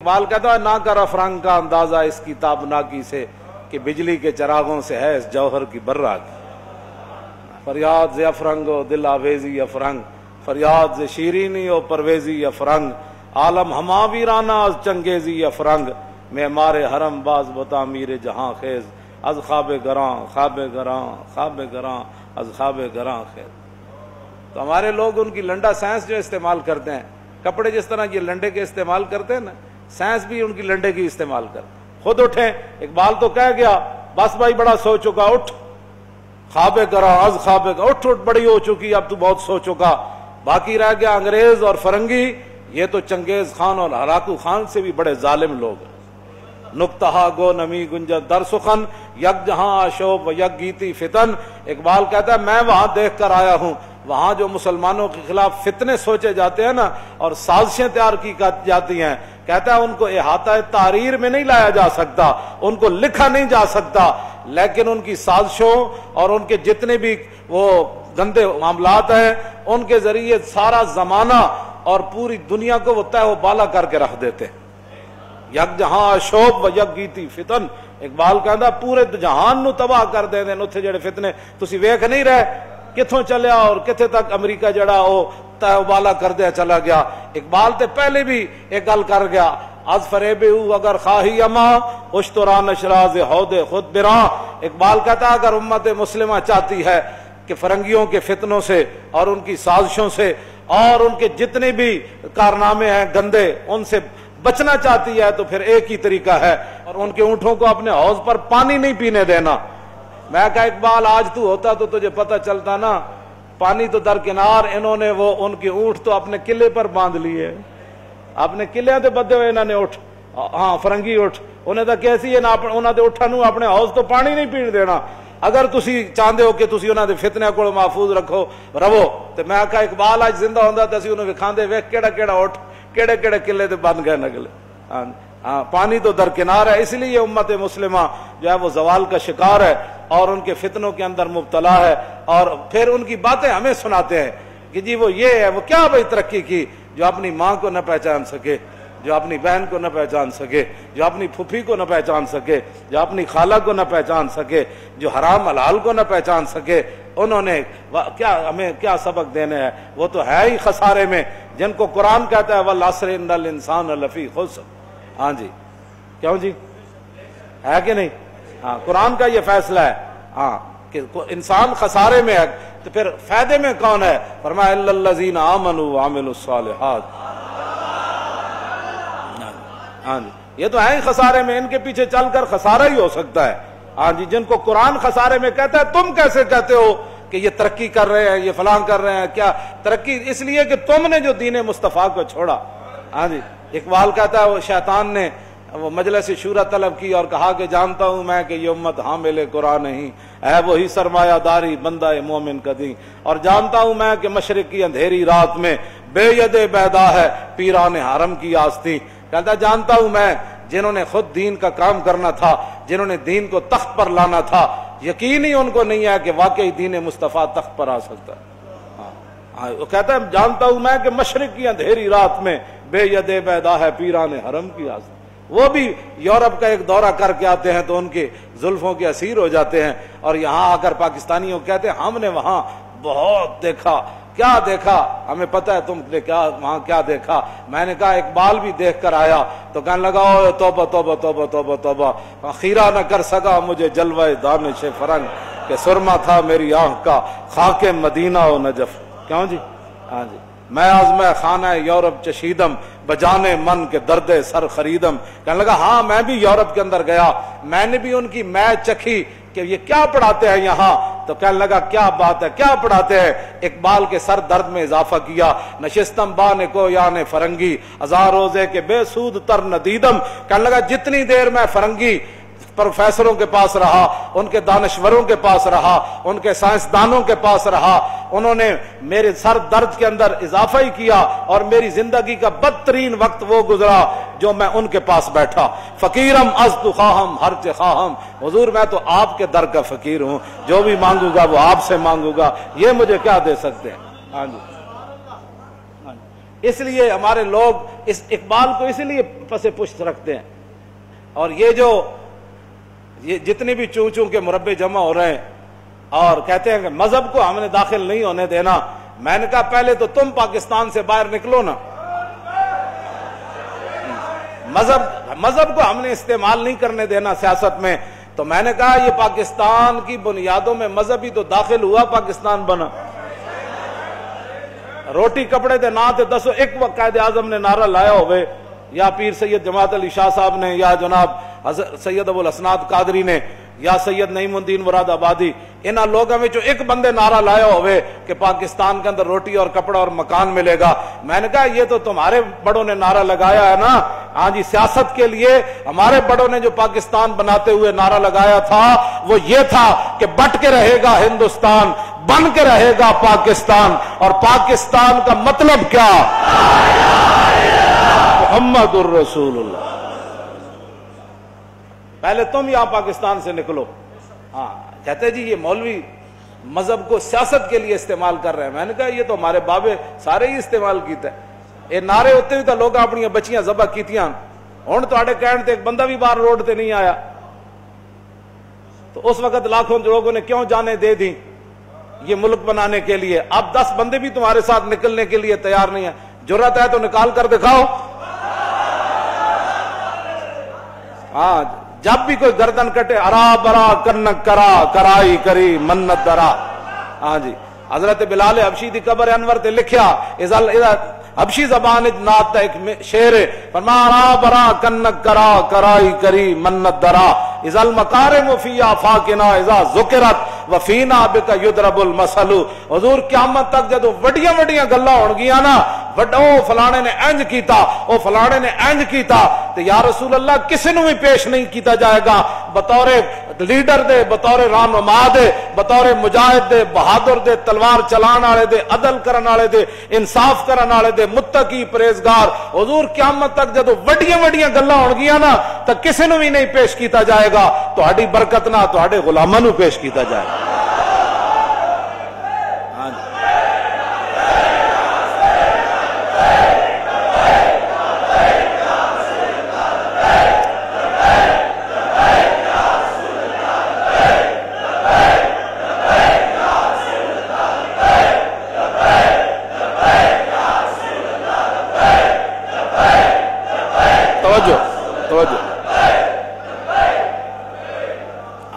اقبال کہتا ہے نہ کر افرنگ کا اندازہ اس کی تابناکی سے کہ بجلی کے چراغوں سے ہے اس جوہر کی برا کی. فریاد ز افرنگ و دل آویزی افرنگ، فریاد ز شیرینی و پرویزی افرنگ، عالم ہما ویرانہ از چنگیزی افرنگ، معمار حرم باز بتعمیر جہاں خیز، از خواب گراں خواب گراں خواب گراں از خواب گراں خیز. تو ہمارے لوگ ان کی لنڈا سائنس جو استعمال کرتے ہیں، کپڑے جس طرح یہ لنڈے کے استعمال کرتے ہیں نا، سائنس بھی ان کی لنڈے کی استعمال کرتے. خود اٹھیں، اقبال تو کہہ گیا بس بھائی بڑا سو چکا، اٹھ خواب گراں از خواب گراں، اٹھ اٹھ بڑی ہو چکی اب تو بہت سو چکا. باقی رہ گیا انگریز اور فرنگی، یہ تو چنگیز خان اور ہلاکو خان سے بھی بڑے ظالم لوگ ہیں. نکتہا گو نمی گنجد در سخن، یک جہاں آشوب و یک گیتی فتن. اقبال کہتا ہے میں وہاں دیکھ کر آیا ہوں، وہاں جو مسلمانوں کے خلاف فتنے سوچے جاتے ہیں نا اور سازشیں تیار کی جاتی ہیں، کہتا ہے ان کو احاطہ تحریر میں نہیں لایا جا سکتا، ان کو لکھا نہیں جا سکتا، لیکن ان کی سازشوں اور ان کے جتنے بھی وہ گندے معاملات ہیں ان کے ذریعے سارا زمانہ اور پوری دنیا کو وہ تہ و بالا کر کے رکھ دیتے. یک جہاں شوب و یک گیتی فتن. اقبال کہتا پورے جہان نو تباہ کر دے دین اتھے جڑے فتنے تسی ویکھ نہیں رہے کتھوں چلیا اور کتھے تک امریکہ جڑا وہ تہ و بالا کر دیا چلا گیا. اقبال تے پہلے بھی ایک گل کر گیا، از فریب او اگر خواہی اما اشتران اشراز حود خود براں. اقبال کہتا اگر امت مسلمہ چاہتی ہے کہ فرنگیوں کے فتنوں سے اور ان کی سازشوں سے اور ان کے جتنے بھی کارنامے ہیں گندے ان سے بچنا چاہتی ہے تو پھر ایک ہی طریقہ ہے، اور ان کے اونٹوں کو اپنے حوض پر پانی نہیں پینے دینا. میں کہا اقبال آج تو ہوتا تو تجھے پتہ چلتا نا، پانی تو درکنار، انہوں نے وہ ان کے اونٹ تو اپنے قلعے پر باندھ لیے، اپنے قلعے تے بدے ہوئے انہوں نے اٹھ، ہاں فرنگی اٹھ انہیں تو کیسی ہے نا انہوں نے اٹھا نو اپنے حوض تو پانی نہیں پین دینا. اگر تسی چاہتے ہو کہ تسی انہوں نے فتنے کو محفوظ رکھو رہو تو میں کہا اقبال آج زندہ ہوندہ تو اسی انہوں وکھاندے ویکھ کیڑا کیڑا اٹھ کیڑے کیڑے قلعے تے بند گئے نگلے. ہاں پانی تو درکنار ہے، اس لیے امت مسلمہ جو ہے وہ زوال کا شکار ہے اور ان کے فتنوں کے اندر مبتلا ہے. اور پھر ان کی باتیں ہمیں سناتے ہیں کہ جی وہ یہ ہے وہ کیا بھائی ترقی کی، جو اپنی ماں کو نہ پہچان سکے، جو اپنی بہن کو نہ پہچان سکے، جو اپنی پھوپھی کو نہ پہچان سکے، جو اپنی خالہ کو نہ پہچان سکے، جو حرام حلال کو نہ پہچان سکے، انہوں نے کیا ہمیں کیا سبق دینے ہیں؟ وہ تو ہے ہی خسارے میں، جن کو قرآن کہتا ہے والعصر ان الانسان لفی خسر. ہاں جی کیوں جی ہے کہ نہیں؟ ہاں قرآن کا یہ فیصلہ ہے ہاں کہ انسان خسارے میں ہے، تو پھر فائدے میں کون ہے؟ فرمایا الا الذین آمنوا وعملوا الصالحات. ہاں جی یہ تو ہے ہی خسارے میں، ان کے پیچھے چل کر خسارہ ہی ہو سکتا ہے. ہاں جی جن کو قرآن خسارے میں کہتا ہے، تم کیسے کہتے ہو کہ یہ ترقی کر رہے ہیں، یہ فلاں کر رہے ہیں؟ کیا ترقی اس لیے کہ تم نے جو دین مصطفیٰ کو چھوڑا. ہاں جی اقبال کہتا ہے وہ شیطان نے وہ مجلس شورا طلب کی اور کہا کہ جانتا ہوں میں کہ یہ امت حامل قرآن نہیں ہے، وہی سرمایہ داری بندہ مومن قدیم، اور جانتا ہوں میں کہ مشرق کی اندھیری رات میں بے ید بیدا ہے پیران حرم کی آستین. کہتا جانتا ہوں میں جنہوں نے خود دین کا کام کرنا تھا، جنہوں نے دین کو تخت پر لانا تھا، یقین ہی ان کو نہیں ہے کہ واقعی دین مصطفیٰ تخت پر آ سکتا ہے. وہ کہتا ہے جانتا ہوں میں کہ مشرق کی اندھیری رات میں بے ید بیدا ہے پیران حرم کی آستین. وہ بھی یورپ کا ایک دورہ کر کے آتے ہیں تو ان کے زلفوں کے اسیر ہو جاتے ہیں، اور یہاں آ کر پاکستانیوں کہتے ہیں ہم نے وہاں بہت دیکھا. کیا دیکھا؟ ہمیں پتہ ہے تم نے کیا وہاں کیا دیکھا. میں نے کہا اقبال بھی دیکھ کر آیا تو کہنے لگا او توبہ توبہ توبہ توبہ توبہ، خیرہ نہ کر سکا مجھے جلوہ دانش فرنگ، کہ سرما تھا میری آنکھ کا خاک مدینہ و نجف. کیوں جی؟ ہاں جی میں آزمہ خانہ یورپ چشیدم بجانے من کے درد سر خریدم. کہنے لگا ہاں میں بھی یورپ کے اندر گیا، میں نے بھی ان کی میچ چکھی کہ یہ کیا پڑھاتے ہیں یہاں. تو کہنے لگا کیا بات ہے کیا پڑھاتے ہیں؟ اقبال کے سر درد میں اضافہ کیا، نشستم بانے کو یانے فرنگی ہزار روزے کے بے سود تر ندیدم. کہنے لگا جتنی دیر میں فرنگی پروفیسروں کے پاس رہا، ان کے دانشوروں کے پاس رہا، ان کے سائنسدانوں کے پاس رہا، انہوں نے میرے سر درد کے اندر اضافہ ہی کیا، اور میری زندگی کا بدترین وقت وہ گزرا جو میں ان کے پاس بیٹھا. فقیرم از تو خواہم ہر چہ خواہم، حضور میں تو آپ کے در کا فقیر ہوں، جو بھی مانگوں گا وہ آپ سے مانگوں گا، یہ مجھے کیا دے سکتے ہیں؟ ہاں جی اس لیے ہمارے لوگ اس اقبال کو اسی لیے پس پشت رکھتے ہیں. اور یہ جتنے بھی چون چون کے مربع جمع ہو رہے ہیں اور کہتے ہیں کہ مذہب کو ہم نے داخل نہیں ہونے دینا، میں نے کہا پہلے تو تم پاکستان سے باہر نکلو نا. مذہب کو ہم نے استعمال نہیں کرنے دینا سیاست میں. تو میں نے کہا یہ پاکستان کی بنیادوں میں مذہب ہی تو داخل ہوا، پاکستان بنا. روٹی کپڑے دے نا تے دسو ایک وقت قائد اعظم نے نعرہ لایا ہوئے، یا پیر سید جماعت علی شاہ صاحب نے، یا جناب سید ابو الاسناد قادری نے، یا سید نعیم الدین مراد آبادی، انہاں لوگوں میں جو ایک بندے نعرہ لایا ہوئے کہ پاکستان کے اندر روٹی اور کپڑا اور مکان ملے گا. میں نے کہا یہ تو تمہارے بڑوں نے نعرہ لگایا ہے نا. ہاں جی، سیاست کے لیے ہمارے بڑوں نے جو پاکستان بناتے ہوئے نعرہ لگایا تھا وہ یہ تھا کہ بٹ کے رہے گا ہندوستان، بن کے رہے گا پاکستان. اور پاکستان کا مطلب کیا؟ محمد الرسول اللہ. پہلے تم یہاں پاکستان سے نکلو. ہاں کہتے جی یہ مولوی مذہب کو سیاست کے لیے استعمال کر رہے ہیں. میں نے کہا یہ تو ہمارے بابے سارے ہی استعمال کیتے ہیں. یہ نعرے ہوتے ہوئے تو لوگ اپنی بچیاں ذبح کیتیاں. ہوں تو کہنے تے ایک بندہ بھی باہر روڈ تے نہیں آیا. تو اس وقت لاکھوں لوگوں نے کیوں جانیں دے دی یہ ملک بنانے کے لیے. اب 10 بندے بھی تمہارے ساتھ نکلنے کے لیے تیار نہیں ہیں. جرأت ہے تو نکال کر دکھاؤ. ہاں جب بھی کوئی گردن کٹے، ارا برا کنک کرا کرائی کری منت درا. ہاں جی، حضرت بلال حبشی دی قبر انور تے لکھیا حبشی زبان نات ایک شعر فرما ارا برا کنک کرا کرائی کری منت درا اذا المکارم فی آفاقنا اذا ذکرت وفینا بک یضرب المثل. حضور قیامت تک جدو وڈیاں وڈیاں گلاں ہون گیاں نا، او فلانے نے انج کیتا، او فلانے نے انج کیتا، تو یا رسول اللہ کسی نو بھی پیش نہیں کیتا جائے گا بطور لیڈر دے، بطور رہنما دے، بطور مجاہد دے، بہادر دے، تلوار چلان والے دے، عدل کرن والے دے، انصاف کرن والے دے، متقی پرہیزگار. حضور قیامت تک جدو وڈیاں وڈیاں گلاں ہون گیاں نا تو کسی نو بھی نہیں پیش کیتا جائے گا، تہاڈی برکت نہ تہاڈے غلاماں نو پیش کیتا جائے گا.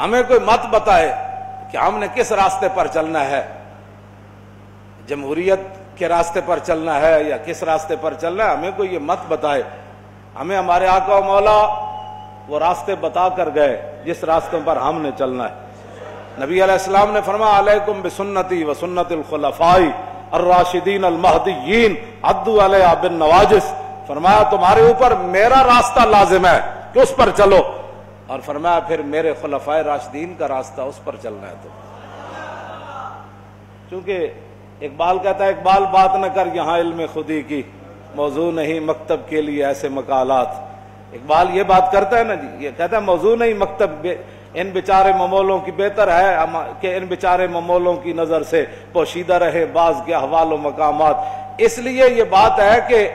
ہمیں کوئی مت بتائے کہ ہم نے کس راستے پر چلنا ہے، جمہوریت کے راستے پر چلنا ہے یا کس راستے پر چلنا ہے. ہمیں کوئی یہ مت بتائے. ہمیں ہمارے آقا و مولا وہ راستے بتا کر گئے جس راستوں پر ہم نے چلنا ہے. نبی علیہ السلام نے فرمایا علیکم بسنتی و سنت الخلفاء الراشدین المہدیین عضوا علیہا بالنواجذ. فرمایا تمہارے اوپر میرا راستہ لازم ہے کہ اس پر چلو، اور فرمایا پھر میرے خلفائے راشدین کا راستہ اس پر چلنا ہے. تو چونکہ اقبال کہتا ہے اقبال بات نہ کر یہاں علم خودی کی، موضوع نہیں مکتب کے لیے ایسے مقالات. اقبال یہ بات کرتا ہے نا جی، یہ کہتا ہے موضوع نہیں مکتب، ان بیچارے ممولوں کی بہتر ہے کہ ان بیچارے ممولوں کی نظر سے پوشیدہ رہے بعض کے احوال و مقامات. اس لیے یہ بات ہے کہ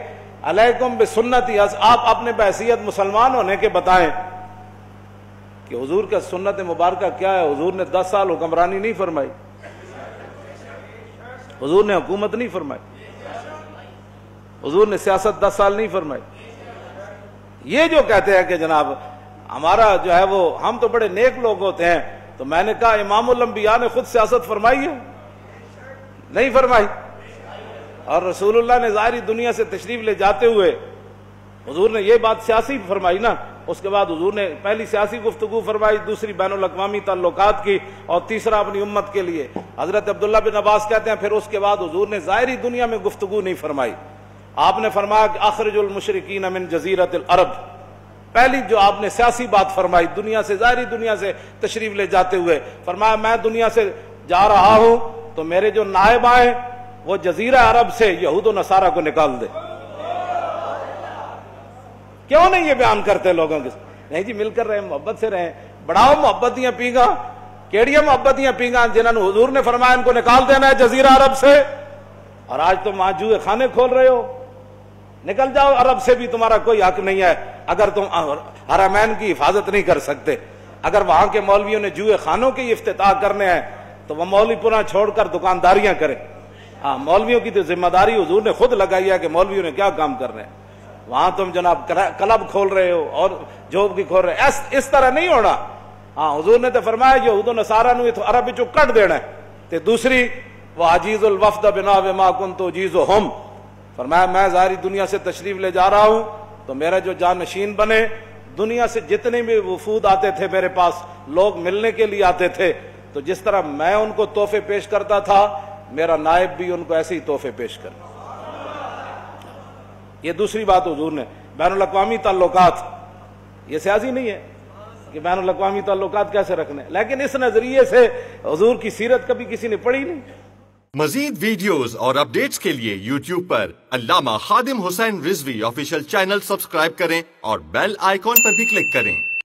علیکم بسنتی، آپ اپنے بحیثیت مسلمان ہونے کے بتائیں کہ حضور کا سنت مبارکہ کیا ہے. حضور نے 10 سال حکمرانی نہیں فرمائی، حضور نے حکومت نہیں فرمائی، حضور نے سیاست 10 سال نہیں فرمائی. یہ جو کہتے ہیں کہ جناب ہمارا جو ہے وہ ہم تو بڑے نیک لوگ ہوتے ہیں، تو میں نے کہا امام الانبیاء نے خود سیاست فرمائی ہے؟ نہیں فرمائی. اور رسول اللہ نے ظاہری دنیا سے تشریف لے جاتے ہوئے حضور نے یہ بات سیاسی فرمائی نا. اس کے بعد حضور نے پہلی سیاسی گفتگو فرمائی، دوسری بین الاقوامی تعلقات کی، اور تیسرا اپنی امت کے لیے. حضرت عبداللہ بن عباس کہتے ہیں پھر اس کے بعد حضور نے ظاہری دنیا میں گفتگو نہیں فرمائی. آپ نے فرمایا کہ اخرج المشرکین من جزیرۃ العرب. پہلی جو آپ نے سیاسی بات فرمائی دنیا سے، ظاہری دنیا سے تشریف لے جاتے ہوئے، فرمایا میں دنیا سے جا رہا ہوں تو میرے جو نائب آئے وہ جزیرہ عرب سے یہود و نصارہ کو نکال دے. کیوں نہیں یہ بیان کرتے لوگوں کے؟ نہیں جی مل کر رہے، محبت سے رہیں. بڑھاؤ محبت دیاں پیگا، کیڑیاں محبت دیاں پیگا جنہوں نے حضور نے فرمایا ان کو نکال دینا ہے جزیرہ عرب سے، اور آج تم وہاں جوئے خانے کھول رہے ہو. نکل جاؤ عرب سے بھی تمہارا کوئی حق نہیں ہے اگر تم حرمین کی حفاظت نہیں کر سکتے. اگر وہاں کے مولویوں نے جوئے خانوں کے افتتاح کرنے ہیں تو وہ مولوی پناہ چھوڑ کر دکانداریاں کریں. ہاں مولویوں کی تو ذمہ داری حضور نے خود لگائی ہے کہ مولویوں نے کیا کام کرنے ہیں. وہاں تم جناب کلب کھول رہے ہو اور جوب کی کھول رہے ہو، اس طرح نہیں ہونا. ہاں حضور نے تو فرمایا یہود و نصارہ نو عرب وچوں کٹ دینا ہے. تے دوسری وہ عجیز الوفد بنا بما کنت اجیزہم، فرمایا میں ظاہری دنیا سے تشریف لے جا رہا ہوں تو میرا جو جانشین بنے. دنیا سے جتنے بھی وفود آتے تھے میرے پاس، لوگ ملنے کے لیے آتے تھے، تو جس طرح میں ان کو تحفے پیش کرتا تھا میرا نائب بھی ان کو ایسے ہی تحفے پیش کر. یہ دوسری بات حضور نے. بین الاقوامی تعلقات یہ سیاسی نہیں ہے کہ بین الاقوامی تعلقات کیسے رکھنے، لیکن اس نظریے سے حضور کی سیرت کبھی کسی نے پڑھی نہیں. مزید ویڈیوز اور اپڈیٹس کے لیے یوٹیوب پر علامہ Khadim Hussain Rizvi official channel subscribe کریں اور بیل آئیکن پر بھی کلک کریں.